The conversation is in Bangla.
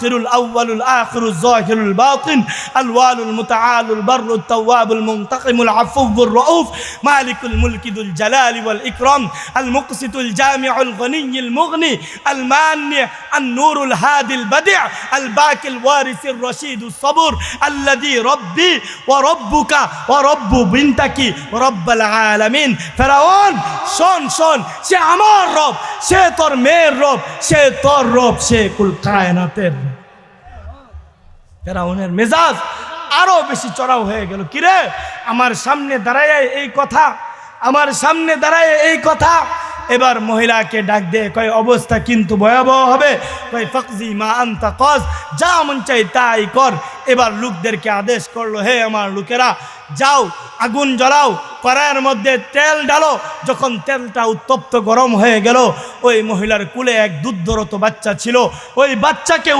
মুআক্কিরুল আউয়ালুল আখিরুল যাহিরুল বাতিন আল-ওয়ালুল মুতাআলুল বাররুত তাওয়াবুল মুনতাকিমুল আফুবুর রাউফ মালিকুল মুলকি যুল জালালি ওয়াল ইকরাম আল মুকসিতুল জামিউল গনিয়্যুল মুগনি আল মানি আন নূরুল হাদিল বাদি' আল বাকিল ওয়ারিসির রশিদুস সবুর আল্লাযী রব্বি ওয়া রব্বুকা ওয়া রব্বু বিনতাকি ওয়া রব্বুল আলামিন। ফেরাউন শোন শোন, সে আমার রব, সে তোর মেয়ের রব, সে তোর রব, সে কুল কায়নাতের। ফেরাউনের মেজাজ আরো বেশি চড়াও হয়ে গেল। কিরে, আমার সামনে দাঁড়ায় এই কথা, আমার সামনে দাঁড়ায় এই কথা। এবার মহিলাকে ডাক দিয়ে কয়, অবস্থা কিন্তু ভয়াবহ হবে। কয় ফাকজি মা আনতা কাজ, যা মন চাই তাই কর। এবার লোকদেরকে আদেশ করলো, হে আমার লোকেরা, যাও আগুন জ্বালাও, কড়াইয়ের মধ্যে তেল ঢালো। যখন তেলটা উত্তপ্ত গরম হয়ে গেল, ওই মহিলার কুলে এক দুধরত বাচ্চা ছিল, ওই বাচ্চাকে